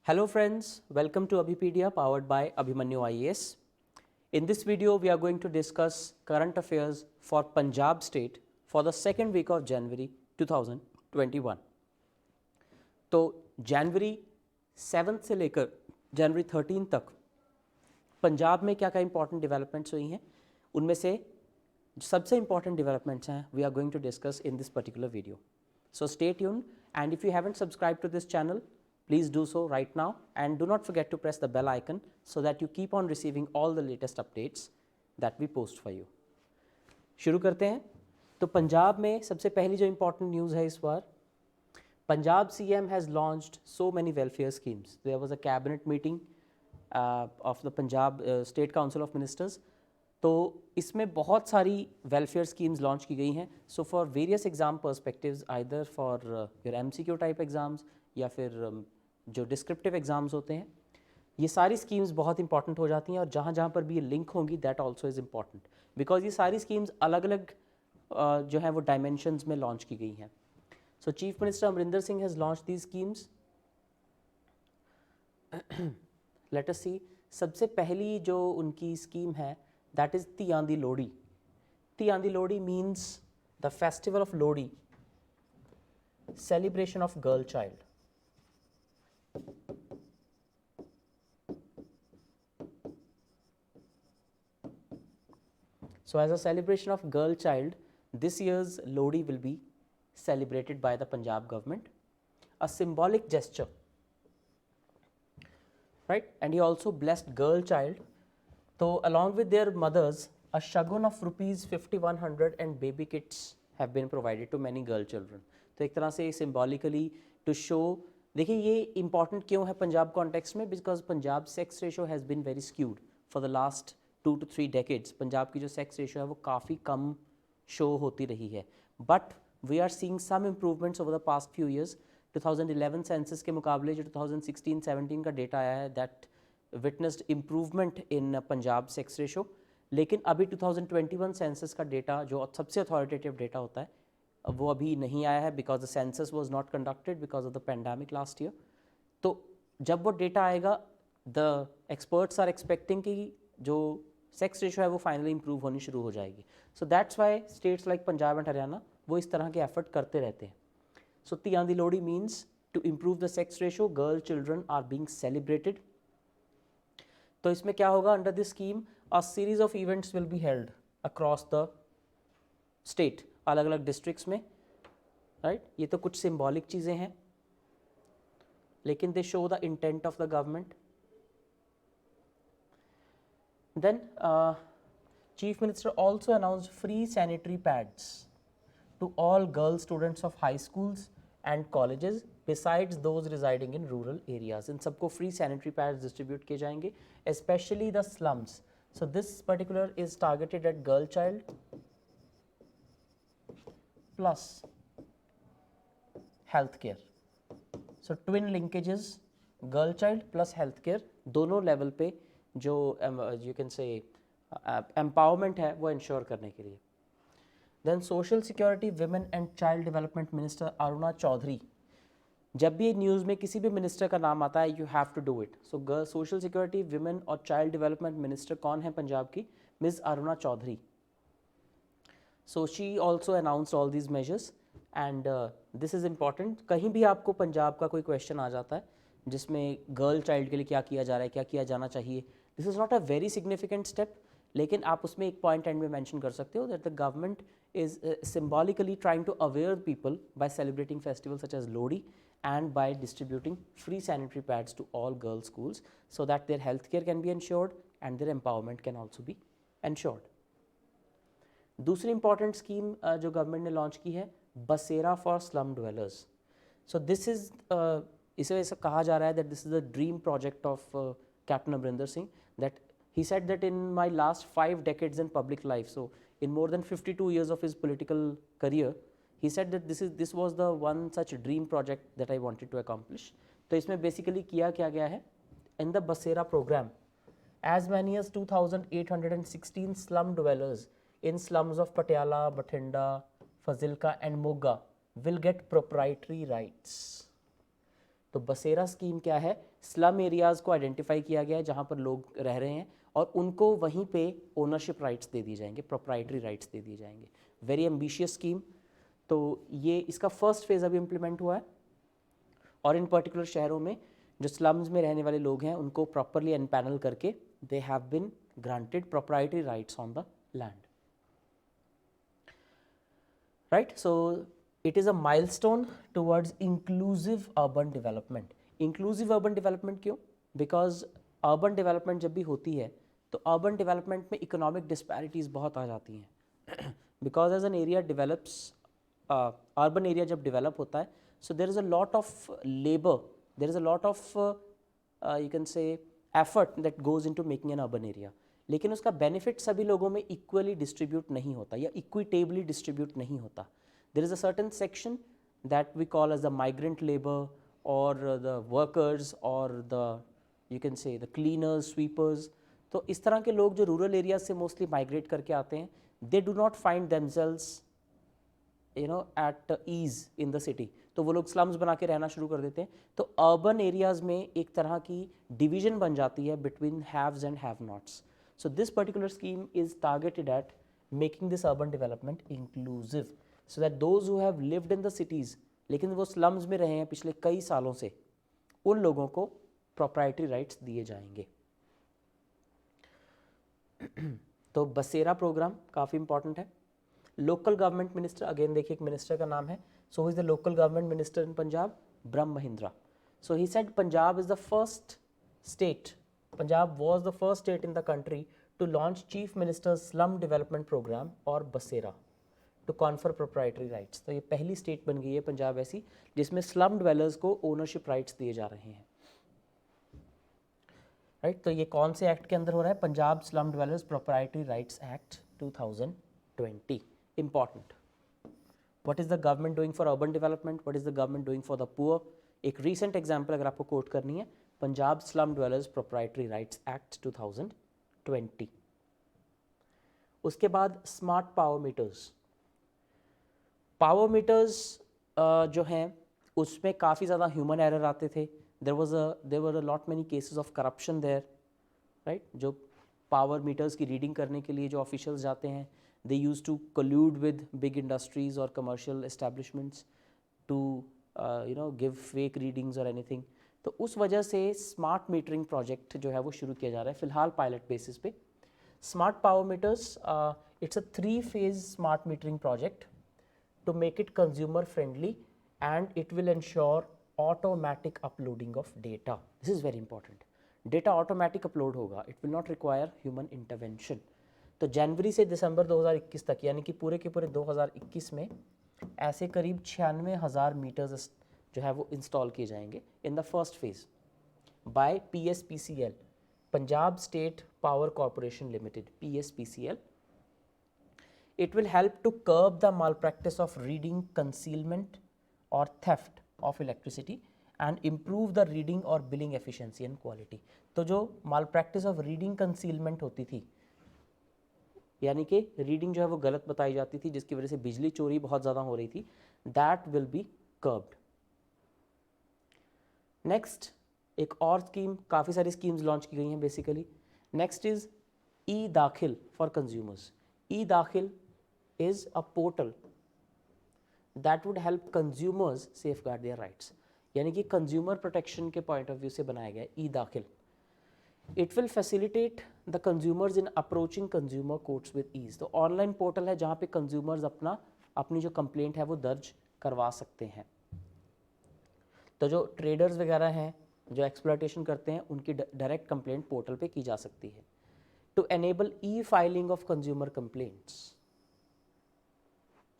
Hello friends, welcome to Abhipedia powered by Abhimanyu IAS. In this video, we are going to discuss current affairs for Punjab state for the second week of January 2021. तो जनवरी 7 से लेकर जनवरी 13 तक पंजाब में क्या क्या important developments हुई हैं, उनमें से सबसे इंपॉर्टेंट डेवलपमेंट्स हैं we are going to discuss in this particular video. So stay tuned, and if you haven't subscribed to this channel, please do so right now, and do not forget to press the bell icon so that you keep on receiving all the latest updates that we post for you. शुरू करते हैं. तो पंजाब में सबसे पहली जो important news है इस बार, Punjab CM has launched so many welfare schemes. There was a cabinet meeting of the Punjab State Council of Ministers. तो इसमें बहुत सारी वेलफेयर स्कीम्स लॉन्च की गई हैं. So for various exam perspectives, either for your MCQ type exams या फिर जो डिस्क्रिप्टिव एग्ज़ाम्स होते हैं, ये सारी स्कीम्स बहुत इंपॉर्टेंट हो जाती हैं. और जहाँ जहाँ पर भी ये लिंक होंगी that also is important, because ये सारी स्कीम्स अलग अलग जो है वो डायमेंशंस में लॉन्च की गई हैं. So chief minister Amarinder Singh has launch these schemes. Let us see. सबसे पहली जो उनकी स्कीम है, that is Tiyan di Lodi. Tiyan di Lodi means the festival of Lodi, celebration of girl child. So as a celebration of girl child, this year's Lodi will be celebrated by the Punjab government, a symbolic gesture, right? And he also blessed girl child. So along with their mothers, a shagun of rupees 5100 and baby kits have been provided to many girl children. तो एक तरह से symbolically to show, देखिए ये important क्यों है Punjab context में, because Punjab sex ratio has been very skewed for the last 2 to 3 decades. Punjab की जो sex ratio है वो काफ़ी कम show होती रही है, but we are seeing some improvements over the past few years. 2011 census के मुकाबले जो 2016-17 का डेटा आया है, that witnessed improvement in Punjab sex ratio. लेकिन अभी 2021 सेंसस का डेटा जो सबसे अथॉरिटेटिव डेटा होता है वो अभी नहीं आया है, because the census was not conducted because of the pandemic last year. तो जब वो डेटा आएगा, द एक्सपर्ट्स आर एक्सपेक्टिंग कि जो सेक्स रेशो है वो फाइनली इंप्रूव होनी शुरू हो जाएगी. So that's why states like Punjab and Haryana वो इस तरह के एफर्ट करते रहते हैं. So Dhiyan Di Lohri means to improve the sex ratio, girl children are being celebrated. तो इसमें क्या होगा, under this scheme a series of events will be held across the state, अलग अलग डिस्ट्रिक्ट्स में, राइट. ये तो कुछ सिंबॉलिक चीज़ें हैं, लेकिन they show the intent of the government. Then chief minister also announced free sanitary pads to all girl students of high schools and colleges besides those residing in rural areas. इन सबको free sanitary pads distribute किए जाएंगे, especially the slums. So this particular is targeted at girl child plus healthcare. So twin linkages, girl child plus healthcare, दोनों level पे जो you can say empowerment है वो ensure करने के लिए. Then social security, women and child development minister Aruna Chaudhary. जब भी न्यूज़ में किसी भी मिनिस्टर का नाम आता है, you have to do it. So girl social security, women और चाइल्ड डेवलपमेंट मिनिस्टर कौन है पंजाब की? Miss Aruna Chaudhary. So she also announced all these measures and this is important. कहीं भी आपको पंजाब का कोई क्वेश्चन आ जाता है जिसमें गर्ल चाइल्ड के लिए क्या किया जा रहा है, क्या किया जाना चाहिए, this is not a very significant step, लेकिन आप उसमें एक पॉइंट एंड में मेंशन कर सकते हो that the government is symbolically trying to aware people by celebrating festival such as Lohri and by distributing free sanitary pads to all girls schools so that their healthcare can be ensured and their empowerment can also be ensured. दूसरी important scheme जो government ने launch की है, बसेरा for slum dwellers. So this is इसे ऐसा कहा जा रहा है that this is the dream project of Captain Amrinder Singh, that he said that in my last 5 decades in public life, so in more than 52 years of his political career, he said that this was the one such dream project that I wanted to accomplish. तो इसमें basically किया क्या गया है, in the Basera program, as many as 2,816 slum dwellers in slums of Patiala, Bathinda, Fazilka and Moga will get proprietary rights. तो बसेरा scheme क्या है, स्लम एरियाज़ को आइडेंटिफाई किया गया है जहाँ पर लोग रह रहे हैं और उनको वहीं पे ओनरशिप राइट्स दे दी जाएंगे, प्रोप्राइटरी राइट्स दे दिए जाएंगे। Very ambitious scheme. तो ये इसका फर्स्ट फेज़ अभी इम्प्लीमेंट हुआ है और इन पर्टिकुलर शहरों में जो स्लम्स में रहने वाले लोग हैं उनको प्रॉपरली एनपैनल करके they have been granted proprietary rights on the land, right. So it is a milestone towards inclusive urban development. inclusive urban development क्यों? because urban development जब भी होती है तो urban development में economic disparities बहुत आ जाती हैं because as an area develops, urban area जब develop होता है, so there is a lot of labor, there is a lot of you can say effort that goes into making an urban area, लेकिन उसका benefit सभी लोगों में equally distribute नहीं होता या equitably distribute नहीं होता। There is a certain section that we call as the migrant labor or the workers or the you can say the cleaners, sweepers. तो इस तरह के लोग जो रूरल एरिया से मोस्टली माइग्रेट करके आते हैं, they do not find themselves at ease in the city, तो वो लोग स्लम्स बना के रहना शुरू कर देते हैं। तो अर्बन एरियाज़ में एक तरह की डिवीजन बन जाती है between haves and have nots. So this particular scheme is targeted eight making this urban development inclusive so that those who have lived in the cities लेकिन वो स्लम्स में रहे हैं पिछले कई सालों से, उन लोगों को proprietary rights दिए जाएंगे। तो बसेरा प्रोग्राम काफ़ी इंपॉर्टेंट है। लोकल गवर्नमेंट मिनिस्टर, अगेन देखिए एक मिनिस्टर का नाम है, so is the local government minister in Punjab, Brahm Mohindra. So he said Punjab is the first state, Punjab was the first state in the country to launch chief ministers slum development programme और Basera to confer proprietary rights. तो ये पहली state बन गई है पंजाब ऐसी जिसमें slum dwellers को ओनरशिप राइट्स दिए जा रहे हैं, राइट। तो ये कौन से एक्ट के अंदर हो रहा है? Punjab slum dwellers proprietary rights act 2020। Important, what is the government doing for urban development, what is the government doing for the poor. एक रीसेंट एग्जाम्पल अगर आपको कोट करनी है, Punjab slum dwellers proprietary rights act 2020। उसके बाद smart power meters. Power meters जो हैं उसमें काफ़ी ज़्यादा ह्यूमन एरर आते थे, there were a lot many cases of corruption there, right. जो पावर मीटर्स की रीडिंग करने के लिए जो ऑफिशियल्स जाते हैं, they use to collude with big industries और commercial establishments to give fake readings और एनीथिंग। तो उस वजह से स्मार्ट मीटरिंग प्रोजेक्ट जो है वो शुरू किया जा रहा है फिलहाल पायलट बेसिस पे। Smart power meters, it's a 3-phase smart metering project to make it consumer friendly and it will ensure automatic uploading of data. This is very important. Data automatic upload होगा, it will not require human intervention. तो जनवरी से दिसंबर 2021 तक यानी कि पूरे के पूरे 2021 में ऐसे करीब 96,000 मीटर्स जो है वो इंस्टॉल किए जाएंगे in the first phase by PSPCL, Punjab state power corporation limited, PSPCL. It will help to curb the malpractice of reading concealment or theft of electricity and improve the reading or billing efficiency and quality. तो जो malpractice of reading concealment होती थी, यानी कि reading जो है वो गलत बताई जाती थी जिसकी वजह से बिजली चोरी बहुत ज़्यादा हो रही थी, that will be curbed. Next एक और स्कीम, काफ़ी सारी स्कीम्स लॉन्च की गई हैं बेसिकली। नेक्स्ट इज ई दाखिल फॉर कंज्यूमर्स। ई दाखिल is a portal that would help consumers safeguard their rights, यानी कि कंज्यूमर प्रोटेक्शन के पॉइंट ऑफ व्यू से बनाया गया e Daakhil. It will facilitate the consumers in approaching consumer courts with ease. तो online portal है जहाँ पे कंज्यूमर्स अपनी जो कंप्लेंट है वो दर्ज करवा सकते हैं। तो जो ट्रेडर्स वगैरह हैं जो एक्सप्लॉयटेशन करते हैं उनकी डायरेक्ट कंप्लेंट पोर्टल पे की जा सकती है। To enable e filing of consumer complaints.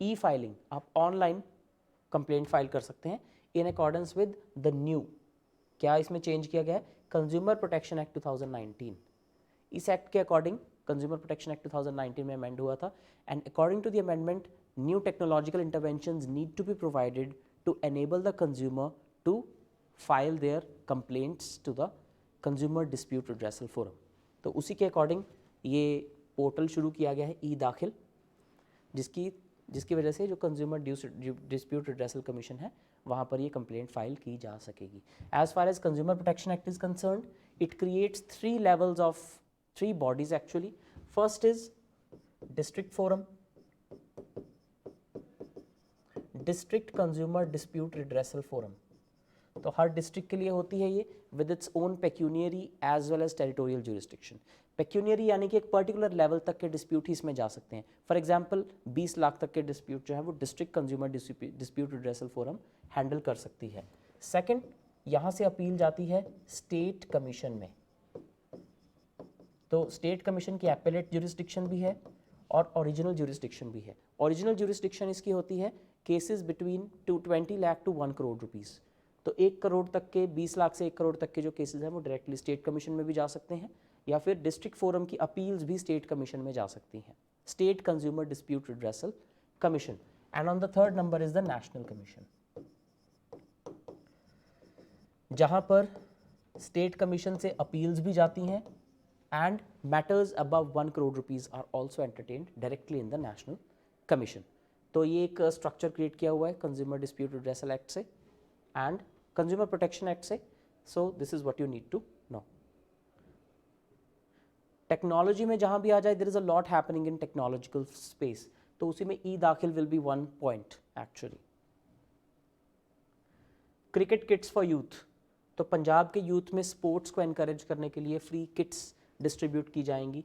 E filing, आप ऑनलाइन कंप्लेंट फाइल कर सकते हैं in accordance with the new, क्या इसमें चेंज किया गया है, कंज्यूमर प्रोटेक्शन एक्ट 2019। इस एक्ट के अकॉर्डिंग कंज्यूमर प्रोटेक्शन एक्ट 2019 में अमेंड हुआ था and according to the amendment new technological interventions need to be provided to enable the consumer to file their complaints to the consumer dispute redressal forum. तो उसी के according ये portal शुरू किया गया है ई दाखिल, जिसकी वजह से जो कंज्यूमर डिस्प्यूट रिड्रेसल कमीशन है वहाँ पर ये कंप्लेंट फाइल की जा सकेगी. As far as consumer protection act is concerned, it creates 3 levels of 3 bodies actually. First is district forum, district consumer dispute redressal forum. तो हर डिस्ट्रिक्ट के लिए होती है ये, with its own pecuniary as well as territorial jurisdiction. Pecuniary यानी कि एक पर्टिकुलर लेवल तक के डिस्प्यूट ही इसमें जा सकते हैं. फॉर एग्जांपल 20 लाख तक के डिस्प्यूट जो है वो district consumer dispute redressal forum handle कर सकती है. सेकंड, यहाँ से अपील जाती है स्टेट कमीशन में. तो स्टेट कमीशन की एपेलेट ज्यूरिस्डिक्शन भी है और ओरिजिनल ज्यूरिस्डिक्शन भी है. ओरिजिनल ज्यूरिस्डिक्शन इसकी होती है cases between 20 lakh to 1 crore rupees. तो 1 करोड़ तक के, 20 लाख से 1 करोड़ तक के जो केसेस हैं वो डायरेक्टली स्टेट कमीशन में भी जा सकते हैं, या फिर डिस्ट्रिक्ट फोरम की अपील्स भी स्टेट कमीशन में जा सकती हैं. State consumer dispute redressal commission. And on the third number is the national commission, जहां पर स्टेट कमीशन से अपील्स भी जाती हैं and matters above 1 crore rupees are also entertained directly in the national commission. तो ये एक स्ट्रक्चर क्रिएट किया हुआ है कंज्यूमर डिस्प्यूट रिड्रेसल एक्ट से एंड कंज्यूमर प्रोटेक्शन एक्ट से. सो this is what you need to know. Technology में जहां भी आ जाए, there is a lot happening in technological space, तो उसी में ई दाखिल will be one point actually. Cricket kits for youth. तो पंजाब के यूथ में स्पोर्ट्स को एनकरेज करने के लिए फ्री किट्स डिस्ट्रीब्यूट की जाएंगी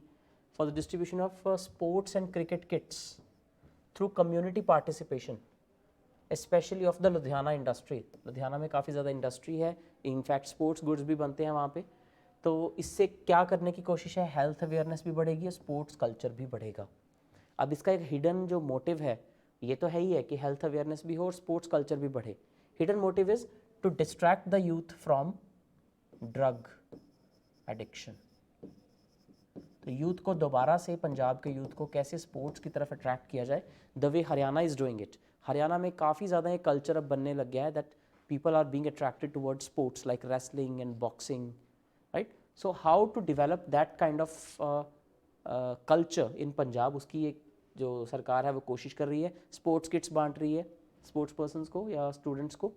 for the distribution of sports and cricket kits through community participation, specially of the Ludhiana industry. Ludhiana में काफ़ी ज़्यादा इंडस्ट्री है, इनफैक्ट स्पोर्ट्स गुड्स भी बनते हैं वहाँ पे. तो इससे क्या करने की कोशिश है, हेल्थ अवेयरनेस भी बढ़ेगी और स्पोर्ट्स कल्चर भी बढ़ेगा. अब इसका एक हिडन जो मोटिव है, ये तो है ही है कि हेल्थ अवेयरनेस भी हो और स्पोर्ट्स कल्चर भी बढ़े. Hidden motive is to distract the youth from drug addiction. तो यूथ को दोबारा से, पंजाब के यूथ को कैसे स्पोर्ट्स की तरफ अट्रैक्ट किया जाए, the way Haryana is doing it. Haryana में काफ़ी ज़्यादा ये कल्चर अब बनने लग गया है that people are being attracted towards sports like wrestling and boxing, right. So how to develop that kind of culture in Punjab, उसकी एक जो सरकार है वो कोशिश कर रही है. स्पोर्ट्स किट्स बांट रही है स्पोर्ट्स पर्सनस को या स्टूडेंट्स को.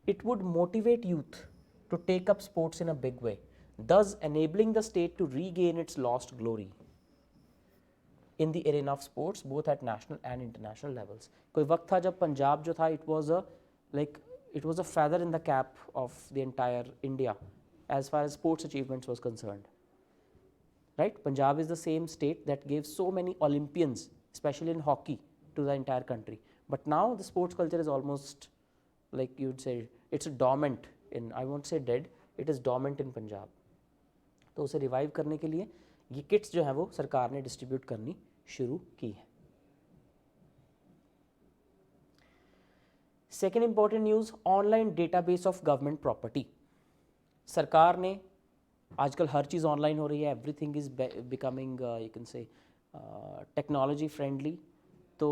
It would motivate youth to take up sports in a big way, thus enabling the state to regain its lost glory in the arena of sports both at national and international levels. कोई वक्त था जब पंजाब जो था, it was a feather in the cap of the entire India as far as sports achievements was concerned, right. Punjab is the same state that gave so many Olympians, especially in hockey, to the entire country. But now the sports culture is almost, like you'd say, it's dormant in, I won't say dead, it is dormant in Punjab. तो उसे revive करने के लिए ये kits जो है वो सरकार ने डिस्ट्रीब्यूट करनी शुरू की है. Second important news, online database of government property. सरकार ने, आजकल हर चीज़ ऑनलाइन हो रही है, everything is becoming you can से टेक्नोलॉजी फ्रेंडली. तो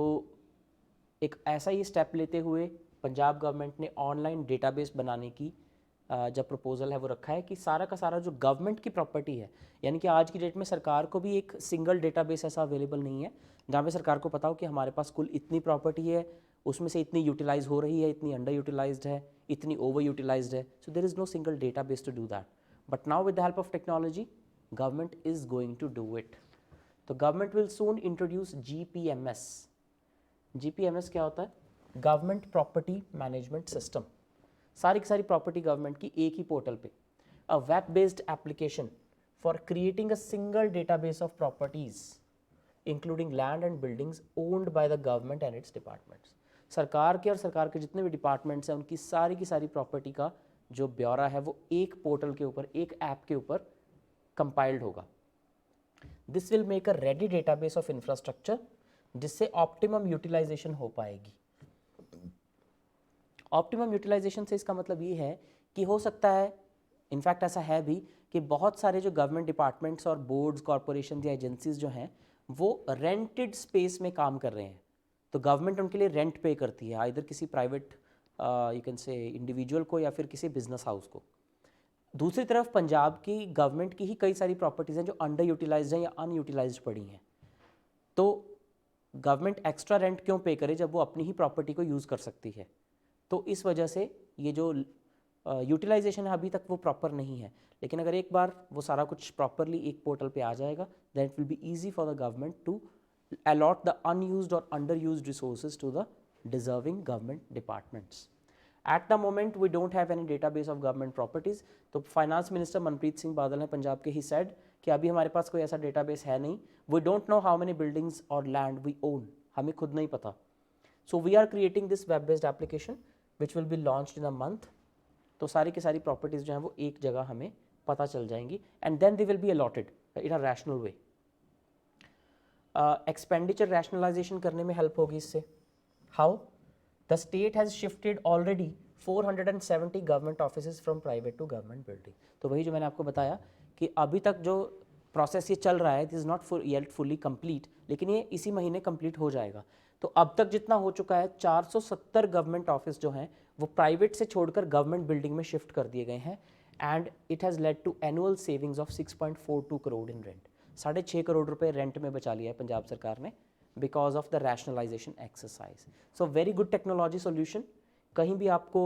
एक ऐसा ही स्टेप लेते हुए पंजाब गवर्नमेंट ने ऑनलाइन डेटाबेस बनाने की जब प्रपोजल है वो रखा है कि सारा का सारा जो गवर्नमेंट की प्रॉपर्टी है, यानी कि आज की डेट में सरकार को भी एक सिंगल डेटाबेस ऐसा अवेलेबल नहीं है जहाँ पे सरकार को पता हो कि हमारे पास कुल इतनी प्रॉपर्टी है, उसमें से इतनी यूटिलाइज हो रही है, इतनी अंडर यूटिलाइज्ड है, इतनी ओवर यूटिलाइज्ड है. So there is no single database to do that. But now with the help of technology government is going to do it. तो government will soon introduce GPMS. GPMS क्या होता है? Government property management system. सारी की सारी property government की एक ही portal पे, a web based application for creating a single database of properties including land and buildings owned by the government and it's departments. सरकार के और सरकार के जितने भी डिपार्टमेंट्स हैं उनकी सारी की सारी प्रॉपर्टी का जो ब्यौरा है वो एक पोर्टल के ऊपर, एक ऐप के ऊपर कंपाइल्ड होगा. This will make a ready database of infrastructure जिससे ऑप्टिमम यूटिलाइजेशन हो पाएगी. ऑप्टिमम यूटिलाइजेशन से इसका मतलब ये है कि हो सकता है, इनफैक्ट ऐसा है भी, कि बहुत सारे जो गवर्नमेंट डिपार्टमेंट्स और बोर्ड्स, कॉरपोरेशन या एजेंसीज जो हैं वो रेंटेड स्पेस में काम कर रहे हैं. तो गवर्नमेंट उनके लिए रेंट पे करती है, आइदर किसी प्राइवेट यू कैन से इंडिविजुअल को या फिर किसी बिजनेस हाउस को. दूसरी तरफ पंजाब की गवर्नमेंट की ही कई सारी प्रॉपर्टीज़ हैं जो अंडर यूटिलाइज्ड हैं या अनयूटिलाइज्ड पड़ी हैं. तो गवर्नमेंट एक्स्ट्रा रेंट क्यों पे करे जब वो अपनी ही प्रॉपर्टी को यूज़ कर सकती है. तो इस वजह से ये जो यूटिलाइजेशन है अभी तक वो प्रॉपर नहीं है, लेकिन अगर एक बार वो सारा कुछ प्रॉपरली एक पोर्टल पे आ जाएगा then it will be easy for the government to allot the unused or underused resources to the deserving government departments. At the moment we don't have any database of government properties. तो finance minister Manpreet Singh Badal हैं पंजाब के, ही said कि अभी हमारे पास कोई ऐसा database है नहीं. We don't know how many buildings or land we own, हमें खुद नहीं पता. So we are creating this web based application which will be launched in a month. तो सारी की सारी प्रॉपर्टीज़ जो हैं वो एक जगह हमें पता चल जाएंगी and then they will be allotted in a rational way. Expenditure rationalisation करने में हेल्प होगी इससे. How? The state has shifted already 470 government offices from private to government building. तो वही जो मैंने आपको बताया कि अभी तक जो प्रोसेस ये चल रहा है this is not yet fully complete, लेकिन ये इसी महीने कंप्लीट हो जाएगा. तो अब तक जितना हो चुका है 470 गवर्नमेंट ऑफिस जो हैं वो प्राइवेट से छोड़कर गवर्नमेंट बिल्डिंग में शिफ्ट कर दिए गए हैं and it has led to annual savings of 6.42 crore in rent. 6.5 crore रुपए रेंट में बचा लिया है पंजाब सरकार ने because of the rationalisation exercise. So very good technology solution. कहीं भी आपको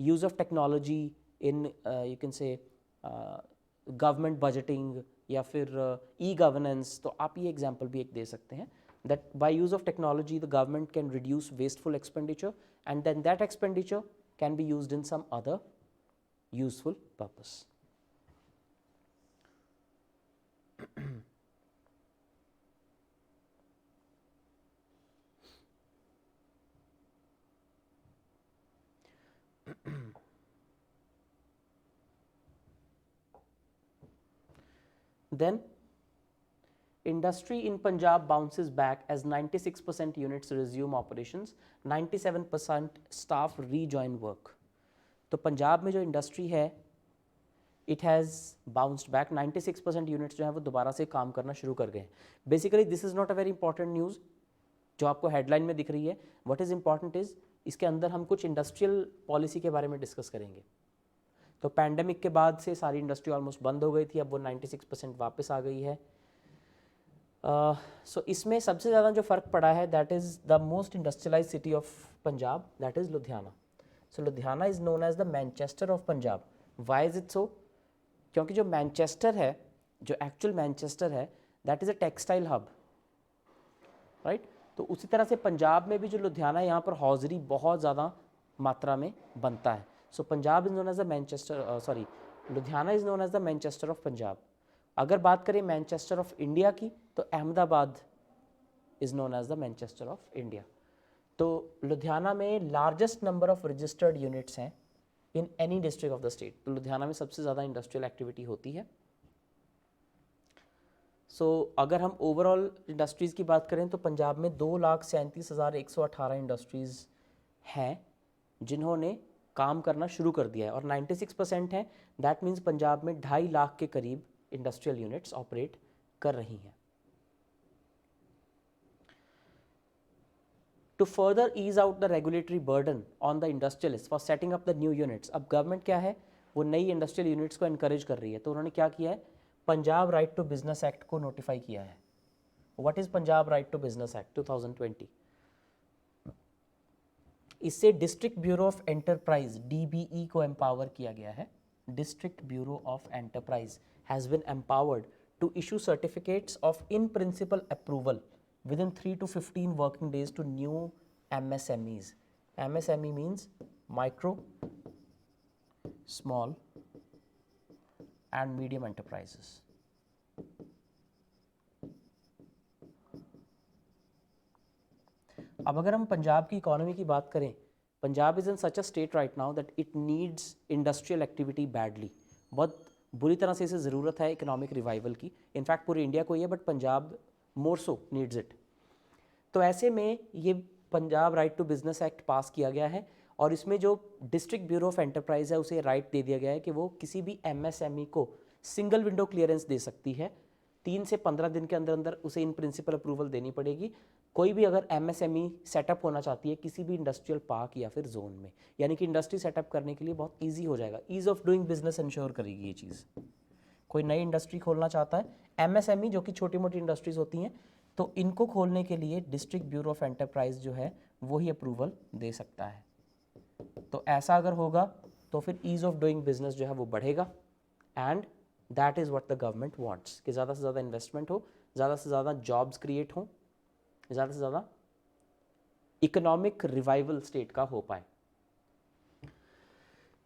use of technology in you can say government budgeting या फिर ई गवर्नेंस, तो आप ये एग्जांपल भी एक दे सकते हैं that by use of technology the government can reduce wasteful expenditure and then that expenditure can be used in some other useful purpose. Then industry in Punjab bounces back as 96% units resume operations, 97% staff rejoin work. तो पंजाब में जो industry है it has bounced back, 96% units जो हैं वो दोबारा से काम करना शुरू कर गए हैं. Basically this is not a very important news जो आपको हेडलाइन में दिख रही है. व्हाट इज़ इंपॉर्टेंट इज़ इसके अंदर हम कुछ इंडस्ट्रियल पॉलिसी के बारे में डिस्कस करेंगे. तो पैंडेमिक के बाद से सारी इंडस्ट्री ऑलमोस्ट बंद हो गई थी, अब वो 96% वापस आ गई है. सो इसमें सबसे ज़्यादा जो फ़र्क पड़ा है that is the most industrialise city of Punjab, that is Ludhiana. So Ludhiana is known as the Manchester of Punjab. Why is it so? क्योंकि जो मैनचेस्टर है, जो एक्चुअल मैनचेस्टर है that is a textile hub, right. तो उसी तरह से पंजाब में भी जो लुधियाना है यहाँ पर हौजरी बहुत ज़्यादा मात्रा में बनता है. So Punjab is known as the Manchester, Ludhiana is known as the Manchester of Punjab. अगर बात करें मैनचेस्टर ऑफ इंडिया की तो Ahmedabad is known as the Manchester of India. तो लुधियाना में largest number of registered units हैं in any district of the state. तो लुधियाना में सबसे ज़्यादा इंडस्ट्रियल एक्टिविटी होती है. सो अगर हम ओवरऑल इंडस्ट्रीज़ की बात करें तो पंजाब में 2,37,118 इंडस्ट्रीज़ हैं जिन्होंने काम करना शुरू कर दिया है और 96% हैं. दैट मीन्स पंजाब में 2.5 लाख के करीब इंडस्ट्रियल यूनिट्स ऑपरेट कर रही हैं. To further ease out the regulatory burden on the industrialist for setting up the new units. अब गवर्नमेंट क्या है वो नई इंडस्ट्रियल यूनिट्स को इनकरेज कर रही है. तो उन्होंने क्या किया है, Punjab right to business act को नोटिफाई किया है. What is Punjab right to business act 2020? इससे district bureau of enterprise DBE को एम्पावर किया गया है. District bureau of enterprise has been empowered to issue certificates of in principle approval within 3 to 15 working days to new MSMEs. MSME means micro, small and medium enterprises. अब अगर हम पंजाब की economy की बात करें, Punjab is in such a state right now that it needs industrial activity badly. बहुत बुरी तरह से इसे ज़रूरत है इकोनॉमिक रिवाइवल की. इनफैक्ट पूरी इंडिया को ही है but Punjab more so needs it. तो ऐसे में ये Punjab right to business act pass किया गया है और इसमें जो डिस्ट्रिक्ट ब्यूरो ऑफ एंटरप्राइज है उसे राइट दे दिया गया है कि वो किसी भी MSME को सिंगल विंडो क्लियरेंस दे सकती है. 3 से 15 दिन के अंदर अंदर उसे इन प्रिंसिपल अप्रूवल देनी पड़ेगी. कोई भी अगर MSME सेटअप होना चाहती है किसी भी इंडस्ट्रियल पार्क या फिर जोन में, यानी कि इंडस्ट्री सेटअप करने के लिए बहुत ईजी हो जाएगा. Ease of doing business ensure करेगी ये चीज़. कोई नई इंडस्ट्री खोलना चाहता है, MSME जो कि छोटी मोटी इंडस्ट्रीज़ होती हैं, तो इनको खोलने के लिए डिस्ट्रिक्ट ब्यूरो ऑफ एंटरप्राइज जो है वो ही अप्रूवल दे सकता है. तो ऐसा अगर होगा तो फिर ईज ऑफ डूइंग बिजनेस जो है वो बढ़ेगा, and that is what the government wants कि ज़्यादा से ज़्यादा इन्वेस्टमेंट हो, ज़्यादा से ज़्यादा जॉब्स क्रिएट हों, ज़्यादा से ज़्यादा इकोनॉमिक रिवाइवल स्टेट का हो पाए।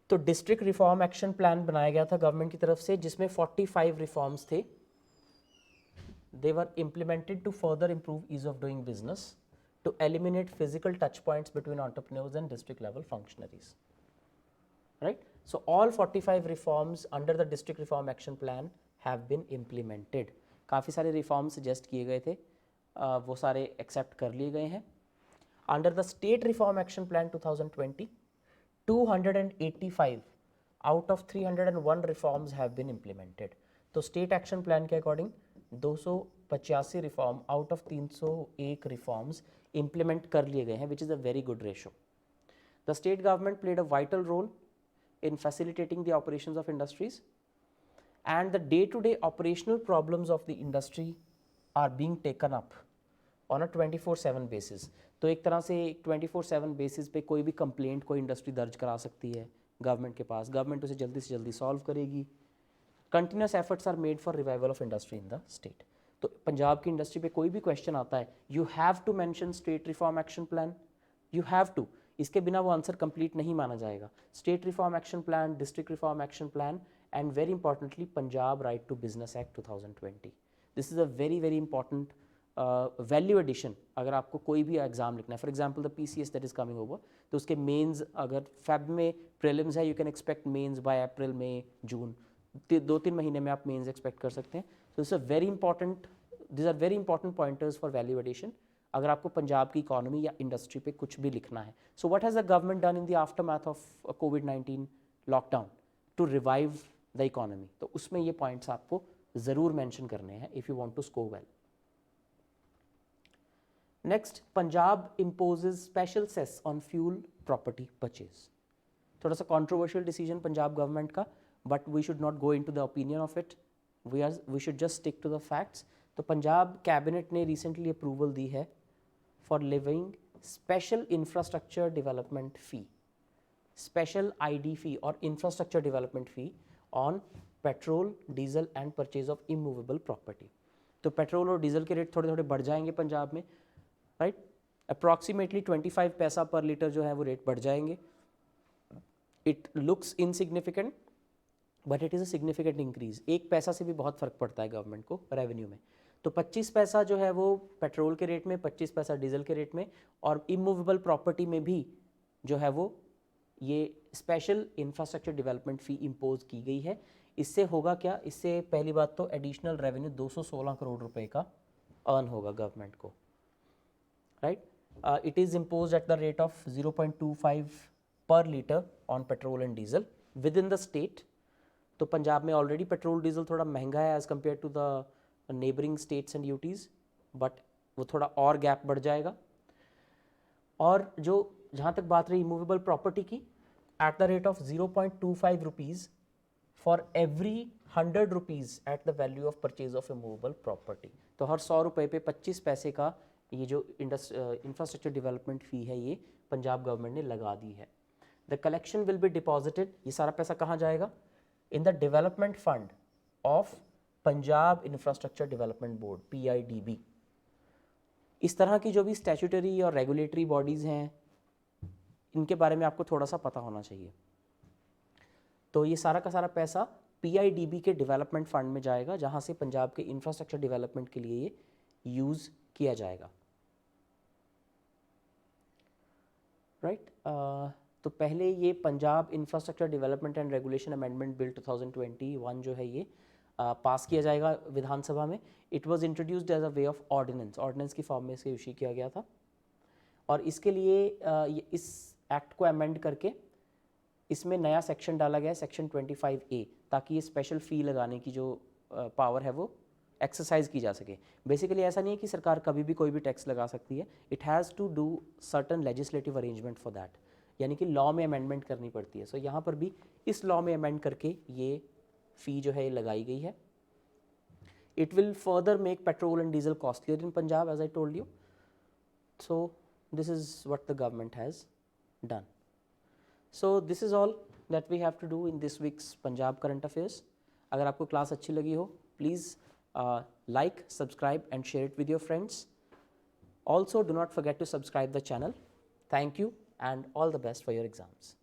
तो डिस्ट्रिक्ट रिफॉर्म एक्शन प्लान बनाया गया था गवर्नमेंट की तरफ से, जिसमें 45 रिफॉर्म्स थे। They were implemented to further improve ease of doing business, to eliminate physical touch points between entrepreneurs and district level functionaries, right? So all 45 reforms under the district reform action plan have been implemented. काफ़ी सारे reform suggest किए गए थे, वो सारे accept कर लिए गए हैं। Under the state reform action plan 2020, 285 out of 301 reforms have been implemented. तो स्टेट एक्शन प्लान के according 285 reform out of 301 reforms implement कर लिए गए हैं, which is a very good ratio. The state government played a vital role in facilitating the operations of industries, and the day-to-day operational problems of the industry are being taken up on a 24/7 basis. तो एक तरह से 24/7 basis पे कोई भी complaint कोई industry दर्ज करा सकती है गवर्नमेंट के पास, गवर्नमेंट उसे जल्दी से जल्दी सॉल्व करेगी। Continuous efforts are made for revival of industry in the state. तो पंजाब की इंडस्ट्री पे कोई भी क्वेश्चन आता है, you have to mention state reform action plan, you have to, इसके बिना वो आंसर कंप्लीट नहीं माना जाएगा। State reform action plan, district reform action plan, and very importantly Punjab right to business act 2020। This is a very very important value addition. अगर आपको कोई भी एग्जाम लिखना है, for example the PCS that is coming over, तो उसके mains अगर Feb में प्रीलिम्स है, you can expect mains by April, May, June, 2-3 महीने में आप मेंस एक्सपेक्ट कर सकते हैं। तो this are very important, this are very important pointers for value addition अगर आपको पंजाब की इकोनॉमी या इंडस्ट्री पे कुछ भी लिखना है। So what has the government done in the aftermath of कोविड-19 lockdown to revive the economy, तो उसमें ये पॉइंट्स आपको ज़रूर मेंशन करने हैं if you want to score well. Next, Punjab imposes special cess on fuel property purchase. थोड़ा सा कंट्रोवर्शियल डिसीजन पंजाब गवर्नमेंट का, but we should not go into the opinion of it, we should just stick to the facts. तो Punjab cabinet ने recently approval दी है for living special infrastructure development fee, special ID फी और infrastructure development fee on petrol, diesel and purchase of immovable property. तो petrol और diesel के rate थोड़े थोड़े बढ़ जाएंगे पंजाब में, राइट? अप्रॉक्सीमेटली 25 पैसा पर लीटर जो है वो रेट बढ़ जाएंगे। It looks insignificant but it is a significant increase. 1 पैसा से भी बहुत फ़र्क पड़ता है गवर्नमेंट को रेवेन्यू में। तो 25 पैसा जो है वो पेट्रोल के रेट में, 25 पैसा डीजल के रेट में, और इमूवेबल प्रॉपर्टी में भी जो है वो ये स्पेशल इंफ्रास्ट्रक्चर डेवलपमेंट फ़ी इम्पोज की गई है। इससे होगा क्या? इससे पहली बात तो एडिशनल रेवेन्यू 216 करोड़ रुपए का अर्न होगा गवर्नमेंट को, right? It is imposed at the rate of 0.25 per liter on petrol and diesel within the state. तो पंजाब में ऑलरेडी पेट्रोल डीजल थोड़ा महंगा है as compare to the neighbouring states and UTs, but वो थोड़ा और गैप बढ़ जाएगा। और जो जहाँ तक बात रही मूवेबल प्रॉपर्टी की, at the rate of 0.25 rupees for every 100 rupees at the value of purchase of A movable property. तो हर 100 रुपये पे 25 पैसे का ये जो इंफ्रास्ट्रक्चर डेवलपमेंट फ़ी है ये पंजाब गवर्नमेंट ने लगा दी है। The collection will be deposited, ये सारा पैसा कहाँ जाएगा? In the development fund of Punjab infrastructure development board, PIDB। इस तरह की जो भी स्टैट्यूटरी और रेगुलेटरी बॉडीज़ हैं इनके बारे में आपको थोड़ा सा पता होना चाहिए। तो ये सारा का सारा पैसा PIDB के डेवलपमेंट फंड में जाएगा, जहाँ से पंजाब के इंफ्रास्ट्रक्चर डेवलपमेंट के लिए ये यूज़ किया जाएगा, राइट? तो पहले ये Punjab infrastructure development and regulation amendment bill 2021 जो है ये पास किया जाएगा विधानसभा में। It was introduced as a way of ordinance की फॉर्म में इसे इशू किया गया था, और इसके लिए इस एक्ट को अमेंड करके इसमें नया सेक्शन डाला गया है, सेक्शन 25A, ताकि ये स्पेशल फ़ी लगाने की जो पावर है वो एक्सरसाइज की जा सके। बेसिकली ऐसा नहीं है कि सरकार कभी भी कोई भी टैक्स लगा सकती है, it has to do certain legislative arrangement for that, यानी कि लॉ में अमेंडमेंट करनी पड़ती है। सो यहाँ पर भी इस लॉ में अमेंड करके ये फ़ी जो है ये लगाई गई है। It will further make petrol and diesel costlier in Punjab, as I told you. So this is what the government has done. So this is all that we have to do in this weeks Punjab current affairs. अगर आपको class अच्छी लगी हो, please like, subscribe and share it with your friends. Also, do not forget to subscribe the channel. Thank you and all the best for your exams.